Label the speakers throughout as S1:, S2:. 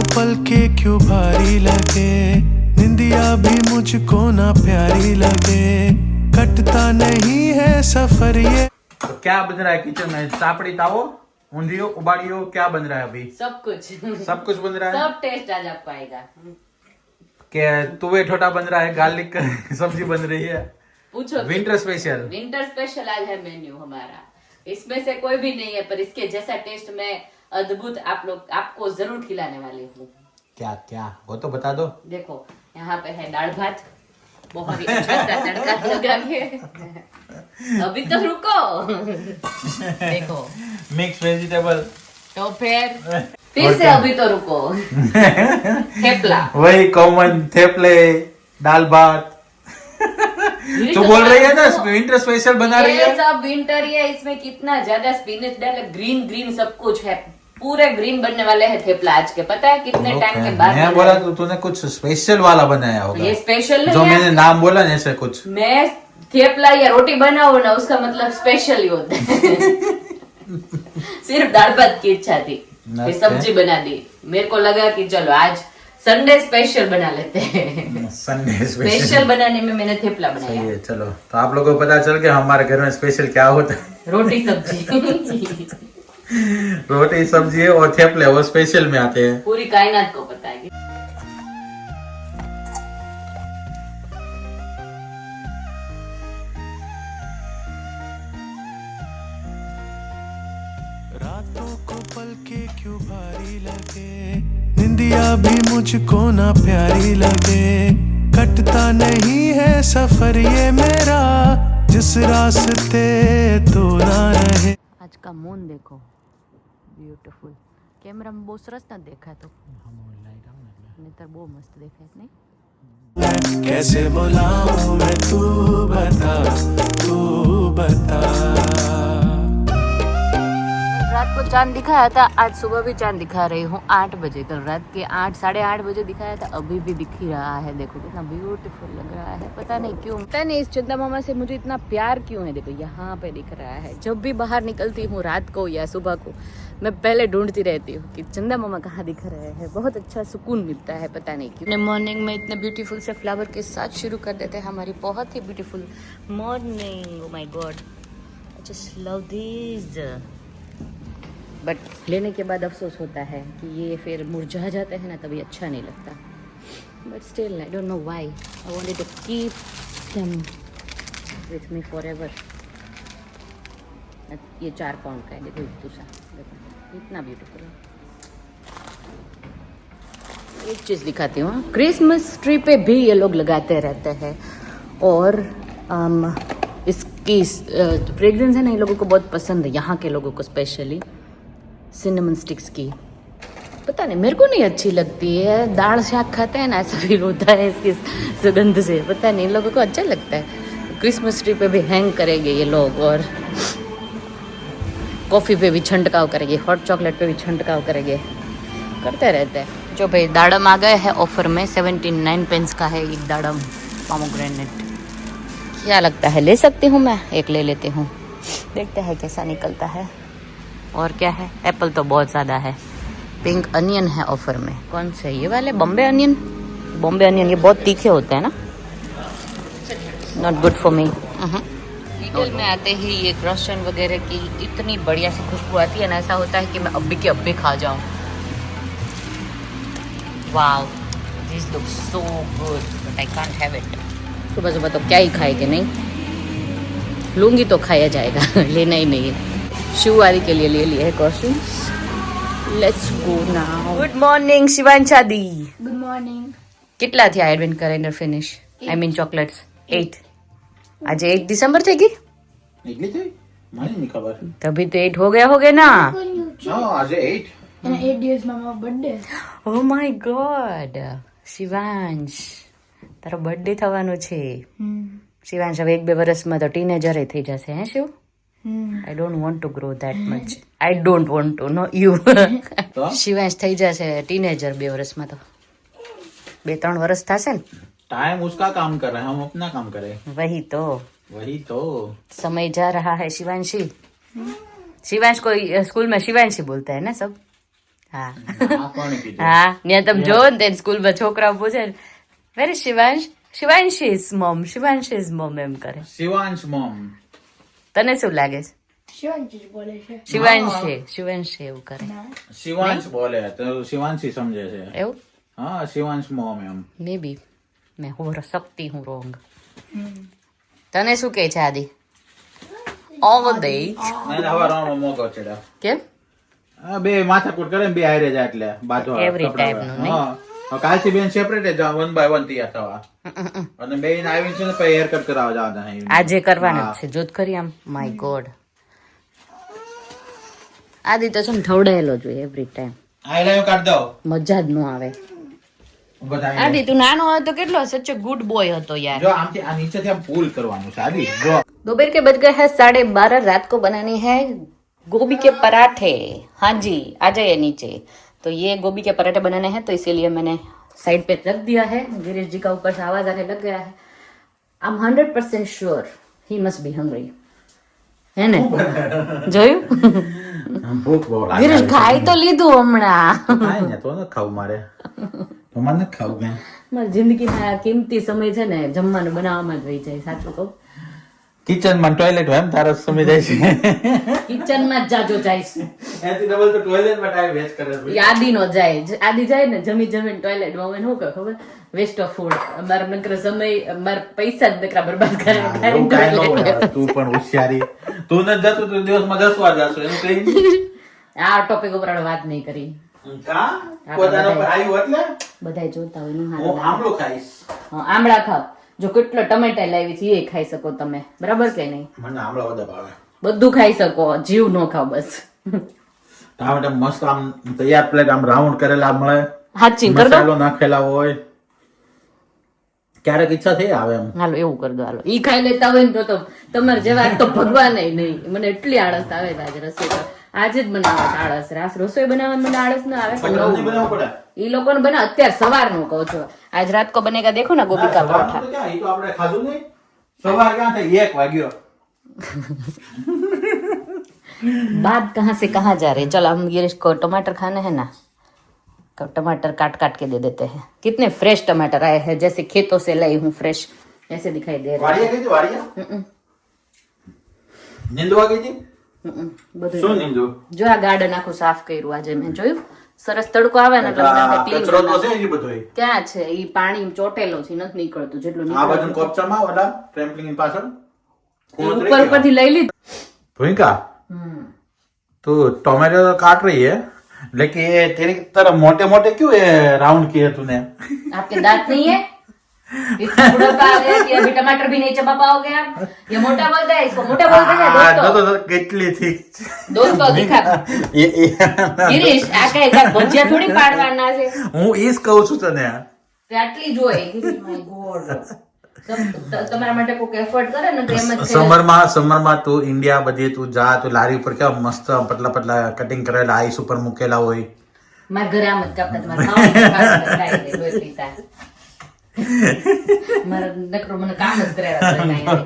S1: पल के क्यों भारी लगे, निंदिया भी मुझको ना प्यारी लगे, कटता नहीं है सफर ये।
S2: तो क्या बन रहा है किचन में? सापड़ी तावो, ऊंधियो, उबाड़ियो, क्या बन रहा है अभी?
S3: सब कुछ
S2: सब कुछ बन रहा है।
S3: सब टेस्ट आज आपको आएगा।
S2: क्या तुवे ठोटा बन रहा है, गार्लिक सब्जी बन रही है।
S3: पूछो।
S2: Winter special.
S3: विंटर स्पेशल आज है मेन्यू हमारा। इसमें से कोई भी नहीं है, पर इसके जैसा टेस्ट मैं अद्भुत आपको जरूर खिलाने वाली हूँ।
S2: क्या क्या वो तो बता दो।
S3: देखो यहाँ पे है दाल भात, बहुत ही अच्छा सा तड़का लगा के। अभी तो रुको। देखो
S2: मिक्स वेजिटेबल।
S3: तो फिर से अभी तो रुको। थेपला,
S2: वही कॉमन थेपले, दाल भात। तो बोल रही है ना विंटर स्पेशल बना रही है।
S3: ये सब विंटर ही है, इसमें कितना ज्यादा स्पिनच डाले, ग्रीन ग्रीन सब कुछ है, पूरे ग्रीन बनने वाले हैं थेपला आज के। पता है कितने टाइम के बाद
S2: मैं बोला तो तूने कुछ स्पेशल वाला बनाया होगा।
S3: ये स्पेशल नहीं
S2: जो
S3: है।
S2: मैंने नाम बोला ना ऐसे कुछ।
S3: मैं थेपला या रोटी बनाओ ना, उसका मतलब स्पेशल ही होता है। सिर्फ दाल भात की इच्छा थी, फिर सब्जी बना दी। मेरे को लगा कि चलो आज संडे स्पेशल बना लेते हैं।
S2: संडे
S3: स्पेशल बनाने में मैंने थेपला बनाया।
S2: सही है, चलो तो आप लोगों को पता चल गया हमारे घर में स्पेशल क्या होता है।
S3: रोटी सब्जी।
S2: रोटी सब्जी और थेपले वो स्पेशल में आते हैं।
S3: पूरी कायनात को पता है।
S1: रातों को पल के क्यों भारी लगे, निंदिया भी मुझको ना प्यारी लगे, कटता नहीं है सफर ये मेरा, जिस रास्ते तो ना रहे।
S3: आज का मून देखो, ब्यूटीफुल। कैमरा में बहुत सरस ना देखा तो नहींतर बहुत मस्त देखा है नहीं।
S1: कैसे बुलाऊं मैं, तू बता, तू बता।
S3: रात को चांद दिखाया था, आज सुबह भी चांद दिखा रही हूँ 8 बजे। कल रात के 8 साढ़े 8 बजे दिखाया था, अभी भी दिख ही रहा है। देखो कितना ब्यूटीफुल लग रहा है। पता नहीं क्यों, पता नहीं इस चंदा मामा से मुझे इतना प्यार क्यों है। देखो यहाँ पे दिख रहा है। जब भी बाहर निकलती हूँ रात को या सुबह को, मैं पहले ढूंढती रहती हूँ कि चंदा मामा कहाँ दिख रहे हैं। बहुत अच्छा सुकून मिलता है, पता नहीं क्यों। मॉर्निंग में इतने ब्यूटीफुल से फ्लावर के साथ शुरू कर देते हैं हमारी बहुत ही beautiful morning. Oh my God, I just love this. But लेने के बाद अफसोस होता है कि ये फिर मुरझा जाते हैं ना, तभी अच्छा नहीं लगता। But still I don't know why I wanted to keep them with me forever. ये 4 पाउंड का है। देखो दूसरा, देखो इतना ब्यूटीफुल है। एक चीज़ दिखाती हूँ, क्रिसमस ट्री पे भी ये लोग लगाते रहते हैं। और इसकी फ्रेग्रेंस है ना, इन लोगों को बहुत पसंद है, यहाँ के लोगों को स्पेशली। सिनेमन स्टिक्स की पता नहीं, मेरे को नहीं अच्छी लगती है। दाल शाक खाते हैं ना, ऐसा फील होता है इसकी सुगंध से। पता नहीं इन लोगों को अच्छा लगता है। क्रिसमस ट्री पे भी हैंग करेंगे ये लोग, और कॉफ़ी पे भी छंटकाव करेंगे, हॉट चॉकलेट पे भी छंटकाव करेंगे, करते रहते हैं। जो भाई दाड़म आ गए हैं ऑफर में, 79 पेंस का है एक दाड़म पोमोग्रेनेट। क्या लगता है ले सकती हूँ मैं? एक ले लेती हूँ, देखते हैं कैसा निकलता है। और क्या है, एप्पल तो बहुत ज़्यादा है। पिंक अनियन है ऑफर में। कौन से, ये वाले बॉम्बे अनियन? बॉम्बे अनियन ये बहुत तीखे होते हैं ना, not good for me. Legal में आते ही ये क्रॉसन वगैरह की इतनी बढ़िया सी खुशबू आती है ना, ऐसा होता है कि मैं अभी के अभी खा जाऊँ। Wow, this looks so good but I can't have it. सुबह सुबह तो क्या ही खाएंगे, नहीं लूँगी तो खाया जाएगा। लेना ही नहीं है। शिवारी के लिए ले लिए है costumes. Let's go now. Good morning Shivansha di.
S4: Good morning.
S3: કેટલા થયા advent calendar finish? I mean chocolates 8। આજે 8 दिसंबर थी की?
S2: निकली थी, મને नहीं खबर।
S3: तभी तो 8 हो गया ना।
S2: हाँ आज 8
S4: and 8 days mama birthday.
S3: Oh my god, Shivansh તારો બર્થડે થવાનો છે। શિવાંશ હવે 1-2 વર્ષમાં તો ટીનેજર થઈ જશે હે Shiv? I don't want to grow that much. I don't want to, no you. Shivansh થઈ જશે ટીનેજર 2 વર્ષમાં તો। 2-3 વર્ષ થશે ને।
S2: टाइम उसका काम कर रहे हैं, हम अपना काम करें। वही तो
S3: समय जा रहा है शिवांशी। शिवांश को स्कूल में शिवांशी बोलता है ना सब, હા
S2: આ કોણે કીધું?
S3: હા ત્યાં તમે જોવો ને તે સ્કૂલમાં છોકરાઓ પૂછે ને very Shivansh Shivansh is mom Shivansh is mom એમ કરે.
S2: શિવાંશ મોમ.
S3: તને શું લાગે છે?
S4: શિવાંશી જ બોલે છે.
S3: શિવાંશ એવું કરે
S2: શિવાંશ બોલે તો શિવાંશી સમજે છે.
S3: એવું
S2: હા શિવાંશ મોમ એમ.
S3: મે બી મેં હું શકતી હું રોંગ. તને શું કે છે આદિ? ઓલ ડે
S2: નહીં હવારમાં મોકો ચડ્યા.
S3: કેમ?
S2: બે માથાકૂટ કરે ને બે હારે જાય એટલે બાજુ
S3: Every time નું નહીં?
S2: હા કાલથી બેન સેપરેટ જ વન બાય વન તૈયાર થવા અને બે આવીને છે ને પછી હેર કટ કરાવવા જવાના.
S3: આજે કરવાનું જ છે જોત ખરી આમ માય ગોડ. આદિ તો છે ને ઠવડાયેલો જોઈએ એવરી ટાઈમ.
S2: આઈલાઈન કાઢ દો
S3: મજા જ ન આવે.
S2: બધા
S3: આદિ તું નાનો હતો કેટલો સચ ગુડ બોય હતો યાર.
S2: જો આમથી આ નીચેથી આમ પુલ કરવાનું છે આદી જો.
S3: दोपहर के बज गए हैं 12:30. रात को बनानी है गोभी के पराठे. हाँ जी आ जाइए नीचे. तो ये गोभी के पराठे बनाने हैं तो इसीलिए मैंने साइड पे रख दिया है. गिरीश जी का ऊपर से आवाज आने लग गया है. I am 100% sure he must be hungry. है ने જોયું?
S2: ભૂખ બહુ લાગે
S3: गिरीश ખાઈ તો લીધું હમણાં.
S2: ખાય ને તો ન ખાવું મારે તો મને નથી ખાવું મેં.
S3: મારી જિંદગીમાં કિંમતી સમય છે ને જમવાનું બનાવવામાં જ વહી જાય. સાચું કહું
S2: કિચન માં ટોયલેટ હોય એમ તારો સમય જાય છે.
S3: કિચન માં જ જાજો જઈશ.
S2: એથી ડબલ તો ટોયલેટ માં ટાઈમ વેસ્ટ કરે છે.
S3: આદિ નો જાય આદિ જાય ને જમી જમીને ટોયલેટ માં શું કહે ખબર? Waste of food. અમારા નકર સમય અમારા પૈસા જ નકરા બરબાદ કરે.
S2: એવું કાંઈ ન હોય. તું પણ હોશિયારી. તું ન જતું તો દિવસમાં 10 વાર જાશો એમ કહી.
S3: આ ટોપિક ઉપર આપણે વાત નહીં કરી.
S2: કા પોતાના પર આવ્યું એટલે
S3: બધાય જોતા હોય નું
S2: હું આમળો ખાઈશ.
S3: આમળા ખાવ. જો કેટલો ટમેટા લાવી છે એ ખાઈ શકો તમે. બરાબર કે નહીં?
S2: મને આમળો વધારે ભાવે.
S3: બધું ખાઈ શકો જીવ નો ખાવ બસ.
S2: ટામેટા મસ્ત આમ તૈયાર પ્લેટ આમ રાઉન્ડ કરેલા મળે.
S3: હાચી કર દો.
S2: મસાલો નાખેલા હોય. ક્યારેક ઈચ્છા થઈ આવે એમ.
S3: હાલો એવું કર દો. હાલો ઈ ખાઈ લેતા હોય ને તો તમારે જેવા તો ભગવાન નહીં. મને એટલી આળસ આવે છે આજે રસોઈ કર. આજે જ બનાવવા આળસ. રાસ રસોઈ બનાવવા મને આળસ ના આવે.
S2: નહીં બનાવવું પડે.
S3: ઈ લોકોને બનાવ અત્યારે સવારનું કહો છો. આજ રાત કો બનેગા દેખો ના ગોભી કા
S2: સવારનું
S3: પરાઠા.
S2: તો ક્યાં? ઈ તો આપણે ખાધું નહીં. સવાર ક્યાં થઈ? 1 વાગ્યો.
S3: बात कहाँ से कहाँ जा रहे हैं? चलो हम गिरीश को टमाटर खाने हैं ना तो टमाटर काट काट के दे देते हैं. कितने फ्रेश टमाटर आए हैं जैसे खेतों से लाई हूँ फ्रेश ऐसे दिखाई दे रहे
S2: વાડિયા ગઈ હતી વાડિયા? નીંદવા ગઈ હતી?
S3: हैं. બધું
S2: શું નીંદુ?
S3: જો આ ગાર્ડન આખું સાફ કર્યું આજે મેં જોયું. સરસ તડકો આવે ને એટલે મને
S2: આ
S3: clean
S2: કચરો તો
S3: બનાવે.
S2: છે ઈ બધોય.
S3: ક્યાં છે ઈ પાણી ચોટેલો છે નથી નીકળતું જેટલું
S2: આ બાજુ
S3: નીકળતું
S2: કોપચામાં ઓલા ટ્રેમ્પલિંગ પાછળ
S3: એ ઉપર ઉપરથી લઈ લીધું.
S2: भूमिका तो टोमेटो काट रही है लेकिन ये तेरी तरह मोटे मोटे क्यों ये राउंड किए तूने?
S3: आपके दांत नहीं है? इतना बुढ़ापा आ गया कि अभी टमाटर भी नहीं चबा पाओगे आप. ये मोटा बोलता है इसको मोटा बोलते हैं दोस्तों.
S2: तो કેટલી થી
S3: दोस्तों दिखा गिरीश આ કઈ ભજીયા થોડી પાડવાના છે.
S2: હું ઈ જ કહું છું તને.
S3: તે આટલી જ હોય. ગિરીશ માય ગોડ તમારા માટે કોઈ એફર્ટ કરે ને તો એમ જ
S2: સમરમાં તું ઇન્ડિયા બધી તું જા તો લારી ઉપર કેવા મસ્ત પતલા પતલા કટિંગ કરેલા આઈસ ઉપર મૂકેલા હોય.
S3: મારા ઘરે આમ જ કાપતા તમારે મારા નકરો મને કામ જ કરાવ્યા.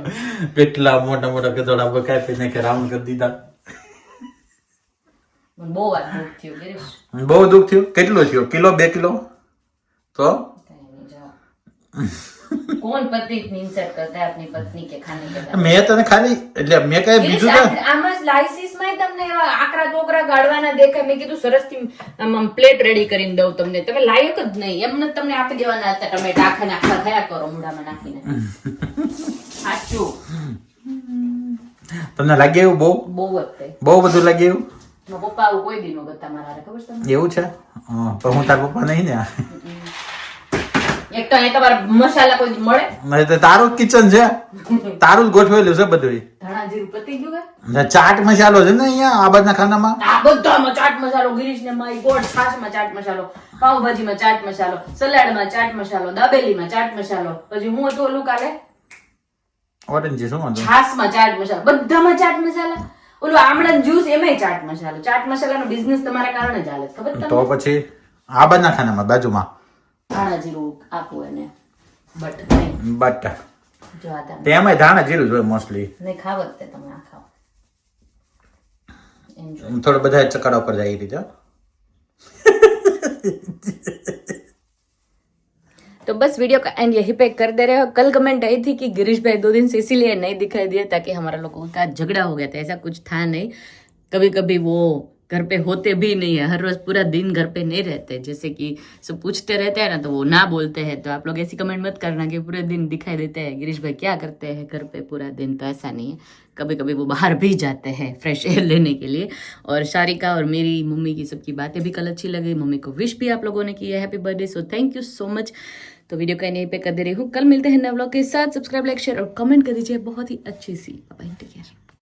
S2: કેટલા મોટા મોટા ગધોડા કાપીને કે રાઉન્ડ કરી દીધા.
S3: બહુ વાત દુઃખ થયું ગિરીશ.
S2: બહુ દુઃખ થયું. કેટલો થયો? કિલો 2 કિલો તો
S3: कौन पति इतनी इंसल्ट करता है अपनी पत्नी के खाने के बाद?
S2: મેં તને ખાલી એટલે મેં કઈ બીજું
S3: આમાં લાઇસિસ માં તમને આકરા ટોકરા ગાળવાના દેખાય. મેં કીધું સરસ થી આમ પ્લેટ રેડી કરીને દઉં તમને. તમે લાયક જ નહીં. એમને તમને આપી દેવાના હતા ટમેટા આખા નાખવા થયા કરો મૂળામાં નાખીને. સાચું
S2: તમને લાગે એવું?
S3: બહુ જ તે
S2: બહુ બધું લાગે એવું?
S3: મારા પપ્પા આવું કોઈ દી નો કરતા મારા હારે. ખબર છે તમને?
S2: એવું છે? પણ હું તારા પપ્પા નહીં ને.
S3: એક તો અહીંયા તમારા મસાલા કોઈ દી મળે?
S2: નહીં તો તારું જ કિચન છે. તારું જ ગોઠવેલું છે બધું.
S3: ધાણા જીરું પતી ગયું કે?
S2: ને ચાટ મસાલો છે ને અહીંયા આ બાજુના ખાનામાં.
S3: આ બધામાં ચાટ મસાલો. ગિરીશ ને માય ગોડ છાશમાં ચાટ મસાલો, પાવભાજીમાં ચાટ મસાલો, સલાડમાં ચાટ મસાલો, દાબેલીમાં ચાટ મસાલો. પછી હું હતું ઓલું કાલે
S2: ઓરેન્જ શું હતું?
S3: છાશમાં ચાટ મસાલો. બધામાં ચાટ મસાલા. ઓલું આમળાનું જ્યુસ એમાંય ચાટ મસાલો. ચાટ મસાલાનો બિઝનેસ તમારા કારણે ચાલે છે. ખબર તમને?
S2: તો પછી આ બાજુના ખાનામાં બાજુમાં
S3: ધાણા જીરું આપો એને. બટ નહીં
S2: બટ
S3: જો આ તમે
S2: તેમાંય ધાણા જીરું જોઈએ મોસ્ટલી.
S3: નહીં ખાવ જ તે તમે આ ખાઓ. એન્જોય.
S2: થોડું બધા ચકડા ઉપર જાય એ રીતે.
S3: तो बस वीडियो का एंड यहीं पे कर दे रहे हो। कल कमेंट आई थी कि गिरीश भाई 2 दिन से इसीलिए नहीं दिखाई दिए ताकि हमारा लोगों का झगड़ा हो गया था। ऐसा कुछ था नहीं। कभी कभी वो घर पे होते भी नहीं है, हर रोज पूरा दिन घर पे नहीं रहते। जैसे कि सब पूछते रहते हैं ना तो वो ना बोलते हैं। तो आप लोग ऐसी कमेंट मत करना कि पूरे दिन दिखाई देते हैं गिरीश भाई क्या करते हैं घर पे पूरा दिन। तो ऐसा नहीं है, कभी कभी वो बाहर भी जाते हैं फ्रेश एयर लेने के लिए। और शारिका और मेरी मम्मी की सबकी बातें भी कल अच्छी लगी। मम्मी को विश भी आप लोगों ने की है happy birthday, so thank you so much. तो वीडियो का यहीं पे कर दे रही हूँ। कल मिलते हैं नए व्लॉग के साथ। सब्सक्राइब, लाइक, शेयर और कमेंट कर दीजिए बहुत ही अच्छी सी। Bye, take care.